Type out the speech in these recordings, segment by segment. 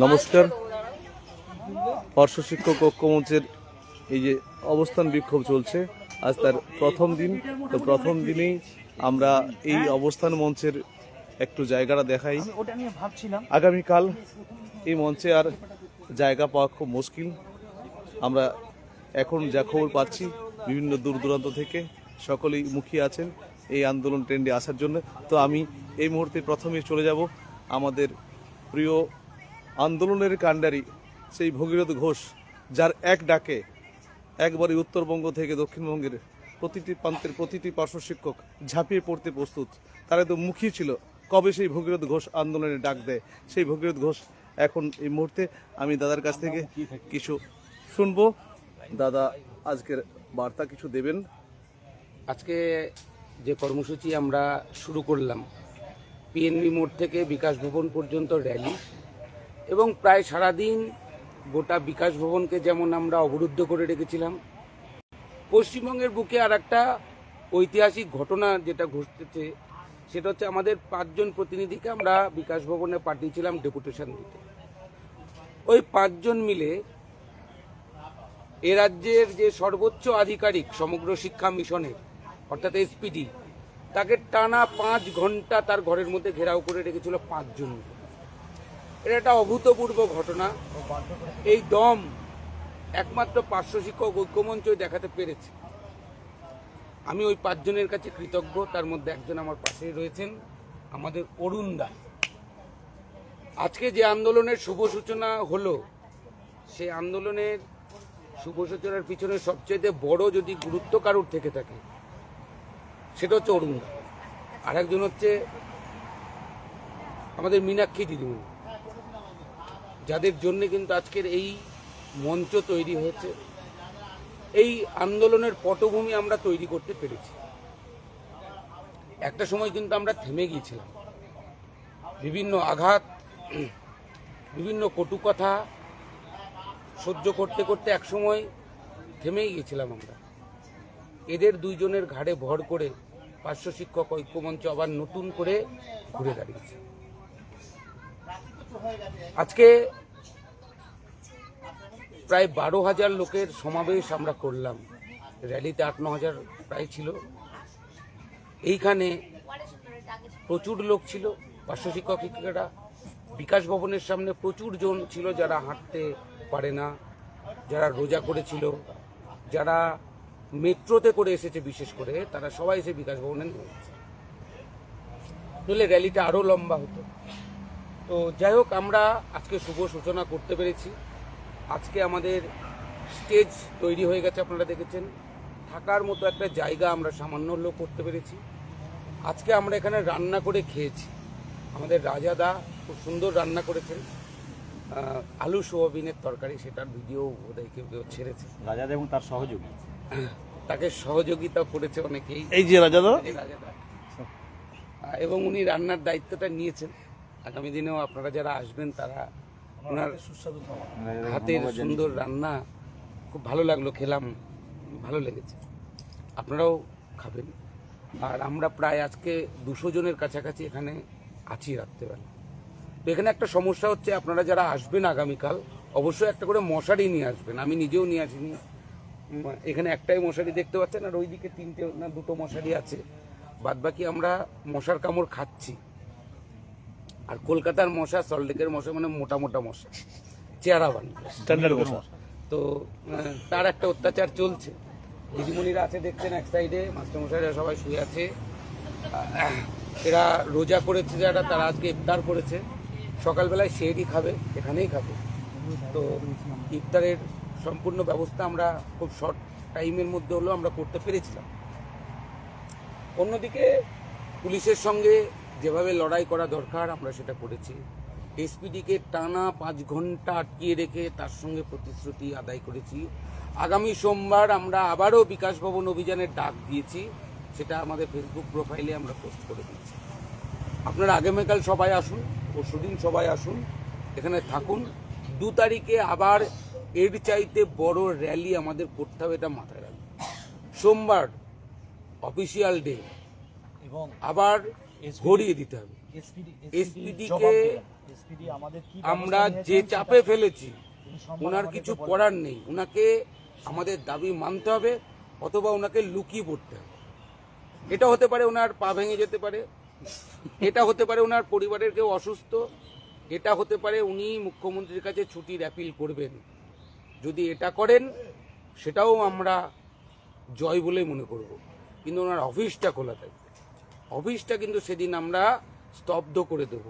নমস্কার। পার্শ্ব শিক্ষক ঐক্য মঞ্চের এই যে অবস্থান বিক্ষোভ চলছে, আজ তার প্রথম দিন। তো প্রথম দিনেই আমরা এই অবস্থান মঞ্চের একটু জায়গাটা দেখাই। আগামীকাল এই মঞ্চে আর জায়গা পাওয়া খুব মুশকিল। আমরা এখন যা খবর পাচ্ছি, বিভিন্ন দূর দূরান্ত থেকে সকলেই মুখিয়ে আছেন এই আন্দোলন ট্রেন্ডে আসার জন্য। তো আমি এই মুহূর্তে প্রথমে চলে যাব আমাদের প্রিয় আন্দোলনের কাণ্ডারি সেই ভগীরথ ঘোষ, যার এক ডাকে একবারই উত্তরবঙ্গ থেকে দক্ষিণবঙ্গের প্রতিটি প্রান্তের প্রতিটি পার্শ্ব শিক্ষক ঝাঁপিয়ে পড়তে প্রস্তুত। তারা তো মুখিয়ে ছিল কবে সেই ভগীরথ ঘোষ আন্দোলনের ডাক দেয়। সেই ভগীরথ ঘোষ এখন এই মুহূর্তে আমি দাদার কাছ থেকে কিছু শুনবো। দাদা আজকের বার্তা কিছু দেবেন। আজকে যে কর্মসূচি আমরা শুরু করলাম, পিএনবি মোড় থেকে বিকাশ ভবন পর্যন্ত র্যালি, এবং প্রায় সারাদিন গোটা বিকাশ ভবনকে যেমন আমরা অবরুদ্ধ করে রেখেছিলাম, পশ্চিমবঙ্গের বুকে আর একটা ঐতিহাসিক ঘটনা যেটা ঘটতেছে সেটা হচ্ছে আমাদের 5 জন প্রতিনিধিকে আমরা বিকাশ ভবনে পাঠিয়েছিলাম ডেপুটেশন দিতে। ওই 5 জন মিলে এ রাজ্যের যে সর্বোচ্চ আধিকারিক সমগ্র শিক্ষা মিশনের অর্থাৎ এসপিডি, তাকে টানা 5 ঘন্টা তার ঘরের মধ্যে ঘেরাও করে রেখেছিল 5 জন। এটা একটা অভূতপূর্ব ঘটনা। এই দম একমাত্র পার্শ্ব শিক্ষক ঐক্যমঞ্চই দেখাতে পেরেছে। আমি ওই 5 জনের কাছে কৃতজ্ঞ। তার মধ্যে একজন আমার পাশেই রয়েছেন, আমাদের অরুণ দা। আজকে যে আন্দোলনের শুভ সূচনা হলো, সেই আন্দোলনের শুভ সূচনার পিছনে সবচেয়ে বড় যদি গুরুত্ব কারুর থেকে থাকে সেটা হচ্ছে অরুণ দা। আর একজন হচ্ছে আমাদের মীনাক্ষী দিদিমণি, যাদের জন্য কিন্তু আজকের এই মঞ্চ তৈরি হয়েছে। এই আন্দোলনের পটভূমি আমরা তৈরি করতে পেরেছি। একটা সময় কিন্তু আমরা থেমে গিয়েছিলাম, বিভিন্ন আঘাত, বিভিন্ন কটু কথা সহ্য করতে করতে একসময় থেমেই গিয়েছিলাম আমরা। এদের 2 জনের ঘাড়ে ভর করে পার্শ্ব শিক্ষক ঐক্যমঞ্চ আবার নতুন করে ঘুরে দাঁড়িয়েছে। আজকে প্রায় 12,000 লোকের সমাবেশ আমরা করলাম। র্যালিতে 8-9 হাজার প্রায় ছিল। এইখানে প্রচুর লোক ছিল, পার্শ্ব শিক্ষক শিক্ষিকারা। বিকাশ ভবনের সামনে প্রচুর জন ছিল যারা হাঁটতে পারে না, যারা রোজা করেছিল, যারা মেট্রোতে করে এসেছে, বিশেষ করে তারা সবাই এসে বিকাশ ভবনে নেমেছে। নইলে র্যালিটা আরও লম্বা হতো। তো যাই হোক, আমরা আজকে শুভ সূচনা করতে পেরেছি। আজকে আমাদের স্টেজ তৈরি হয়ে গেছে, আপনারা দেখেছেন। থাকার মতো একটা জায়গা আমরা সামান্য লোক করতে পেরেছি। আজকে আমরা এখানে রান্না করে খেয়েছি। আমাদের রাজাদা খুব সুন্দর রান্না করেছেন, আলু সোয়াবিনের তরকারি, সেটার ভিডিও বোধহয় কেউ ছেড়েছে। রাজাদা এবং তার সহযোগী, তাকে সহযোগিতা করেছে অনেকেই, এই যে রাজাদা, এবং উনি রান্নার দায়িত্বটা নিয়েছেন। আগামী দিনেও আপনারা যারা আসবেন তারা ওনার হাতের সুন্দর রান্না খুব ভালো লাগলো, খেলাম, ভালো লেগেছে। আপনারাও খাবেন। আর আমরা প্রায় আজকে 200 জনের কাছাকাছি এখানে আছি রাত্রেবেলা। তো এখানে একটা সমস্যা হচ্ছে, আপনারা যারা আসবেন আগামীকাল অবশ্যই একটা করে মশারি নিয়ে আসবেন। আমি নিজেও নিয়ে আসিনি। এখানে একটাই মশারি দেখতে পাচ্ছেন, আর ওইদিকে 3টে না 2টো মশারি আছে। বাদবাকি আমরা মশার কামড় খাচ্ছি। আর কলকাতার মশা, সল্টলেকের মশা মানে মোটা মোটা মশা, চেহারা বানিয়ে স্ট্যান্ডার্ড মশা। তো তার একটা অত্যাচার চলছে। দিদিমণিরা আছে দেখছেন এক সাইডে, মাস্টারমশাইরা সবাই শুয়ে আছে। এরা রোজা করেছে যারা, তারা আজকে ইফতার করেছে। সকালবেলায় সেহরি খাবে, এখানেই খাবে। তো ইফতারের সম্পূর্ণ ব্যবস্থা আমরা খুব শর্ট টাইমের মধ্যে হলেও আমরা করতে পেরেছিলাম। অন্যদিকে পুলিশের সঙ্গে যেভাবে লড়াই করা দরকার আমরা সেটা করেছি। এসপিডিকে টানা 5 ঘন্টা আটকিয়ে রেখে তার সঙ্গে প্রতিশ্রুতি আদায় করেছি। আগামী সোমবার আমরা আবারও বিকাশ ভবন অভিযানের ডাক দিয়েছি, সেটা আমাদের ফেসবুক প্রোফাইলে আমরা পোস্ট করে দিয়েছি। আপনারা আগামীকাল সবাই আসুন, পরশুদিন সবাই আসুন, এখানে থাকুন। 2 তারিখে আবার এর চাইতে বড় র্যালি আমাদের করতে হবে, এটা মাথায় রাখবেন। সোমবার অফিসিয়াল ডে, এবং আবার ঘুরিয়ে দিতে হবে। SPD কে আমরা যে চাপে ফেলেছি, ওনার কিছু করার নেই। ওনাকে আমাদের দাবি মানতে হবে, অথবা ওনাকে লুকিয়ে পড়তে হবে। এটা হতে পারে ওনার পা ভেঙে যেতে পারে, এটা হতে পারে ওনার পরিবারের কেউ অসুস্থ, এটা হতে পারে উনি মুখ্যমন্ত্রীর কাছে ছুটির অ্যাপিল করবেন। যদি এটা করেন সেটাও আমরা জয় বলে মনে করব, কিন্তু ওনার অফিসটা খোলা থাকবে। অফিসটা কিন্তু সেদিন আমরা স্তব্ধ করে দেব,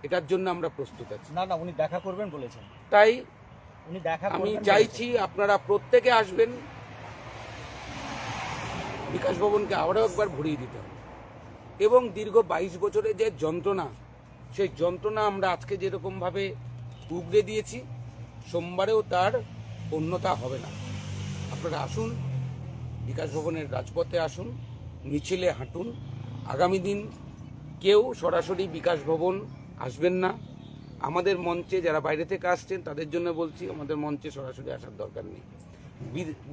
এটার জন্য আমরা প্রস্তুত আছি। না উনি দেখা করবেন বলেছেন, তাই উনি দেখা আমি করবেন চাইছি আপনারা প্রত্যেকে আসবেন। বিকাশ ভবনকে আবারও একবার ভরিয়ে দিতে হবে, এবং দীর্ঘ 22 বছরের যে যন্ত্রণা, সেই যন্ত্রণা আমরা আজকে যেরকমভাবে উগড়ে দিয়েছি, সোমবারেও তার অন্যতা হবে না। আপনারা আসুন, বিকাশ ভবনের রাজপথে আসুন, মিছিলে হাঁটুন। আগামী দিন কেউ সরাসরি বিকাশ ভবন আসবেন না। আমাদের মঞ্চে যারা বাইরে থেকে আসছেন তাদের জন্য বলছি, আমাদের মঞ্চে সরাসরি আসার দরকার নেই।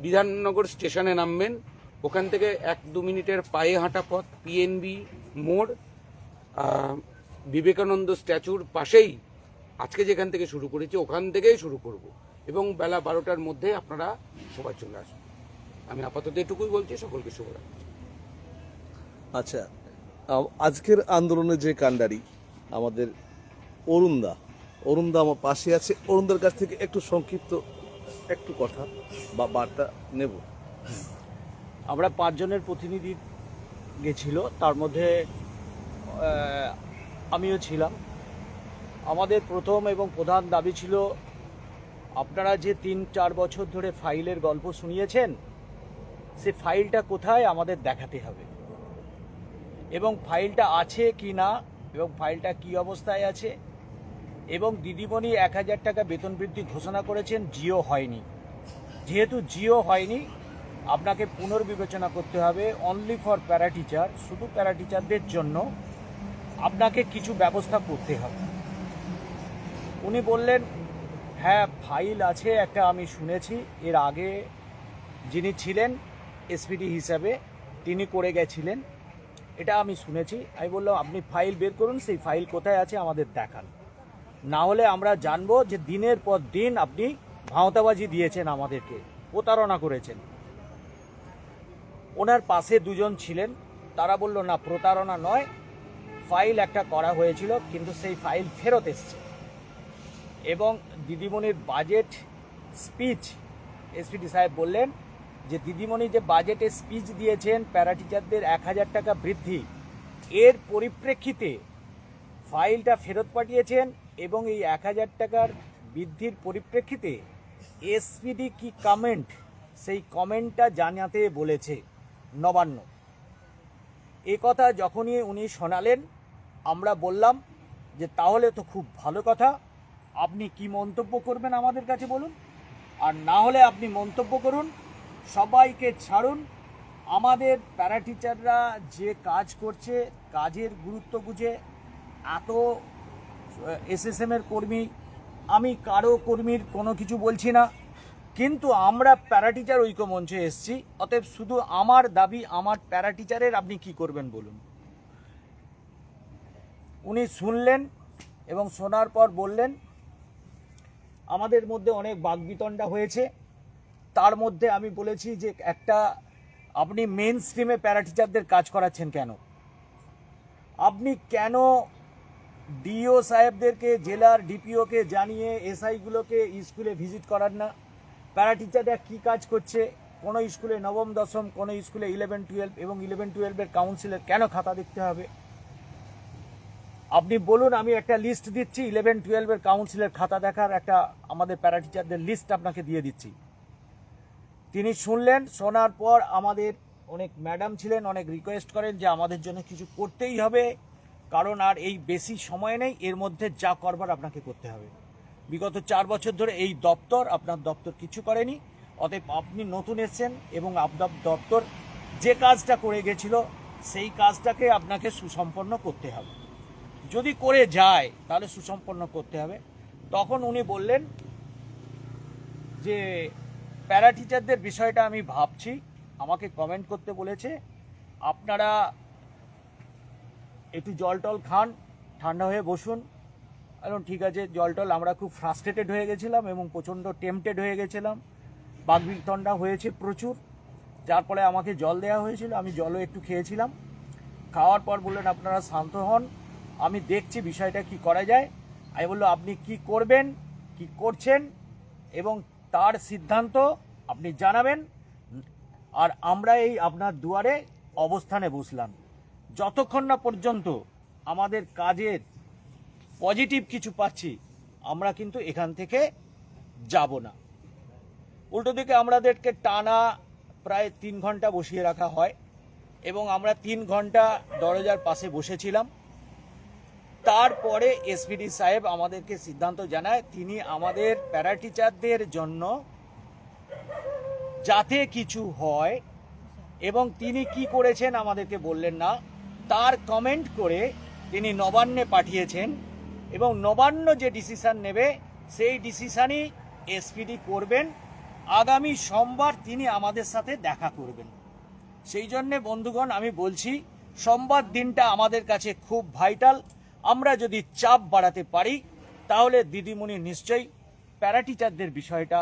বিধাননগর স্টেশনে নামবেন, ওখান থেকে 1-2 মিনিটের পায়ে হাঁটা পথ, পিএনবি মোড়, বিবেকানন্দ স্ট্যাচুর পাশেই আজকে যেখান থেকে শুরু করেছি ওখান থেকেই শুরু করব, এবং বেলা 12টার মধ্যে আপনারা সবাই চলে আসবেন। আমি আপাতত এটুকুই বলছি, সকলকে শুভরাত্রি। আচ্ছা, আজকের আন্দোলনে যে কাণ্ডারি আমাদের অরুণদা আমার পাশে আছে। অরুণদার কাছ থেকে একটু সংক্ষিপ্ত একটু কথা বা বার্তা নেব। আমরা 5 জনের প্রতিনিধি গেছিল, তার মধ্যে আমিও ছিলাম। আমাদের প্রথম এবং প্রধান দাবি ছিল, আপনারা যে 3-4 বছর ধরে ফাইলের গল্প শুনিয়েছেন, সে ফাইলটা কোথায় আমাদের দেখাতে হবে, এবং ফাইলটা আছে কি না, এবং ফাইলটা কি অবস্থায় আছে। এবং দিদিমণি 1000 টাকা বেতন বৃদ্ধি ঘোষণা করেছেন, জিও হয়নি। যেহেতু জিও হয়নি, আপনাকে পুনর্বিবেচনা করতে হবে। অনলি ফর প্যারা টিচার, শুধু প্যারা টিচারদের জন্য আপনাকে কিছু ব্যবস্থা করতে হবে। উনি বললেন, হ্যাঁ ফাইল আছে একটা, আমি শুনেছি এর আগে যিনি ছিলেন এসপিডি হিসাবে তিনি করে গেছিলেন, এটা আমি শুনেছি। আমি বললাম, আপনি ফাইল বের করুন, সেই ফাইল কোথায় আছে আমাদের দেখান, না হলে আমরা জানবো যে দিনের পর দিন আপনি ভাঁওতাবাজি দিয়েছেন, আমাদেরকে প্রতারণা করেছেন। ওনার পাশে 2 জন ছিলেন, তারা বলল না প্রতারণা নয়, ফাইল একটা করা হয়েছিল, কিন্তু সেই ফাইল ফেরত এসছে। এবং দিদিমণির বাজেট স্পিচ, এসপিডি সাহেব বললেন যে দিদিমণি যে বাজেটে স্পিচ দিয়েছেন প্যারা টিচারদের 1000 টাকা বৃদ্ধি, এর পরিপ্রেক্ষিতে ফাইলটা ফেরত পাঠিয়েছেন, এবং এই 1000 টাকার বৃদ্ধির পরিপ্রেক্ষিতে এসপিডি কি কমেন্ট, সেই কমেন্টটা জানাতে বলেছে নবান্ন। এ কথা যখনই উনি শোনালেন, আমরা বললাম যে তাহলে তো খুব ভালো কথা, আপনি কি মন্তব্য করবেন আমাদের কাছে বলুন, আর না হলে আপনি মন্তব্য করুন, সবাইকে ছাড়ুন। আমাদের প্যারা টিচাররা যে কাজ করছে, কাজের গুরুত্ব বুঝে, এত এসএসএম এর কর্মী, আমি কারো কর্মীর কোনো কিছু বলছি না, কিন্তু আমরা প্যারা টিচার ঐক্য মঞ্চে এসেছি, অতএব শুধু আমার দাবি, আমার প্যারা টিচারের আপনি কি করবেন বলুন। উনি শুনলেন এবং শোনার পর বললেন, আমাদের মধ্যে অনেক বাকবিতণ্ডা হয়েছে, তার মধ্যে আমি বলেছি যে একটা, আপনি মেন স্ট্রিমে প্যারা টিচারদের কাজ করাচ্ছেন কেন? আপনি কেন ডিও সাহেবদেরকে, জেলার ডিপিওকে জানিয়ে এসআইগুলোকে স্কুলে ভিজিট করার না? প্যারা টিচাররা কী কাজ করছে, কোনো স্কুলে নবম দশম, কোনো স্কুলে 11-12 এবং 11-12-এর কাউন্সিলের কেন খাতা দেখতে হবে? আপনি বলুন, আমি একটা লিস্ট দিচ্ছি, 11-12-এর কাউন্সিলের খাতা দেখার একটা আমাদের প্যারা টিচারদের লিস্ট আপনাকে দিয়ে দিচ্ছি। তিনি শুনলেন, শোনার পর আমাদের অনেক ম্যাডাম ছিলেন, অনেক রিকোয়েস্ট করেন যে আমাদের জন্য কিছু করতেই হবে, কারণ আর এই বেশি সময় নেই, এর মধ্যে যা করবার আপনাকে করতে হবে। বিগত 4 বছর ধরে এই দপ্তর, আপনার দপ্তর কিছু করেনি, অতএব আপনি নতুন এসেছেন এবং আপনার দপ্তর যে কাজটা করে গেছিল সেই কাজটাকে আপনাকে সুসম্পন্ন করতে হবে। যদি করে যায় তাহলে সুসম্পন্ন করতে হবে। তখন উনি বললেন যে প্যারা টিচারদের বিষয়টা আমি ভাবছি, আমাকে কমেন্ট করতে বলেছে, আপনারা একটু জল টল খান, ঠান্ডা হয়ে বসুন। এখন ঠিক আছে, জল টল, আমরা খুব ফ্রাস্ট্রেটেড হয়ে গেছিলাম এবং প্রচণ্ড টেম্পটেড হয়ে গেছিলাম, বাকবিতণ্ডা হয়েছে প্রচুর, যার ফলে আমাকে জল দেওয়া হয়েছিল, আমি জলও একটু খেয়েছিলাম। খাওয়ার পর বললেন আপনারা শান্ত হন, আমি দেখছি বিষয়টা কি করা যায়। আমি বললো আপনি কি করবেন, কি করছেন এবং তার সিদ্ধান্ত আপনি জানাবেন। আর আমরা এই আপনার দুয়ারে অবস্থানে বসলাম, যতক্ষণ না পর্যন্ত আমাদের কাজের পজিটিভ কিছু পাচ্ছি আমরা কিন্তু এখান থেকে যাব না। উল্টো দিকে আমাদেরকে টানা প্রায় 3 ঘন্টা বসিয়ে রাখা হয় এবং আমরা 3 ঘন্টা দরজার পাশে বসেছিলাম। তারপরে এসপিডি সাহেব আমাদেরকে সিদ্ধান্ত জানায় তিনি আমাদের প্যারা টিচারদের জন্য যাতে কিছু হয়, এবং তিনি কি করেছেন আমাদেরকে বললেন না, তার কমেন্ট করে তিনি নবান্নে পাঠিয়েছেন এবং নবান্ন যে ডিসিশন নেবে সেই ডিসিশনই এসপিডি করবেন। আগামী সোমবার তিনি আমাদের সাথে দেখা করবেন। সেই জন্যে বন্ধুগণ আমি বলছি, সোমবার দিনটা আমাদের কাছে খুব ভাইটাল। আমরা যদি চাপ বাড়াতে পারি তাহলে দিদিমণি নিশ্চয়ই প্যারা টিচারদের বিষয়টা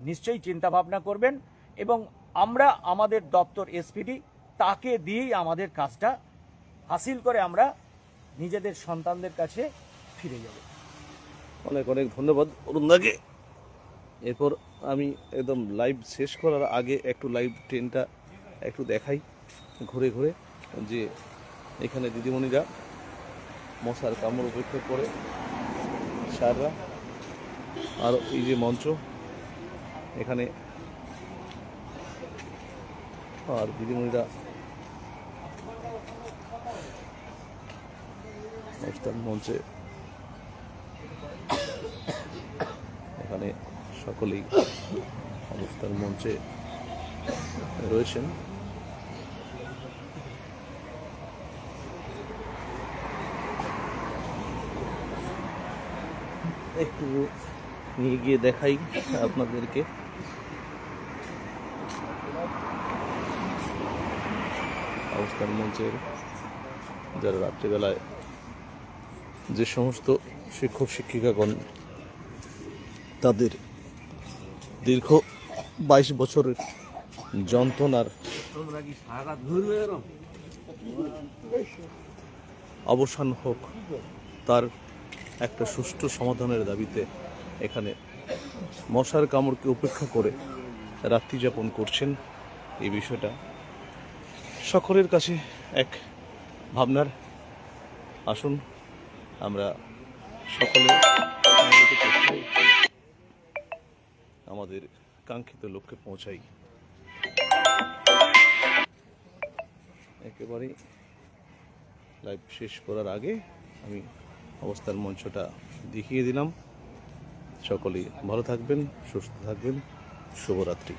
নিশ্চয়ই চিন্তা ভাবনা করবেন এবং আমরা আমাদের দপ্তর এসপিডি তাকে দিয়েই আমাদের কাজটা হাসিল করে আমরা নিজেদের সন্তানদের কাছে ফিরে যাব। অনেক অনেক ধন্যবাদ অরুণদাকে। এরপর আমি একদম লাইভ শেষ করার আগে একটু লাইভ ট্রেনটা একটু দেখাই ঘুরে ঘুরে, যে এখানে দিদিমণিরা মশার কামড় উপেক্ষা করে, স্যাররা, আর এই যে মঞ্চ এখানে, আর দিদিমণিরা অনুষ্ঠান মঞ্চে এখানে সকলেই অনুষ্ঠান মঞ্চে রয়েছেন। একটু নিয়ে গিয়ে দেখাই আপনাদেরকে। অনুষ্ঠান মঞ্চের যারা রাত্রিবেলায় যে সমস্ত শিক্ষক শিক্ষিকাগণ তাদের দীর্ঘ 22 বছরের যন্ত্রণার অবসান হোক, তার একটা সুষ্ঠু সমাধানের দাবিতে এখানে মশার কামড়কে উপেক্ষা করে রাত্রি যাপন করছেন। এই বিষয়টা সকলের কাছে এক ভাবনার। আসুন আমরা সকলে আমাদের কাঙ্ক্ষিত লক্ষ্যে পৌঁছাই। একেবারেই লাইভ শেষ করার আগে আমি অবস্থান মঞ্চটা দেখিয়ে দিলাম। সকলেই ভালো থাকবেন, সুস্থ থাকবেন। শুভরাত্রি।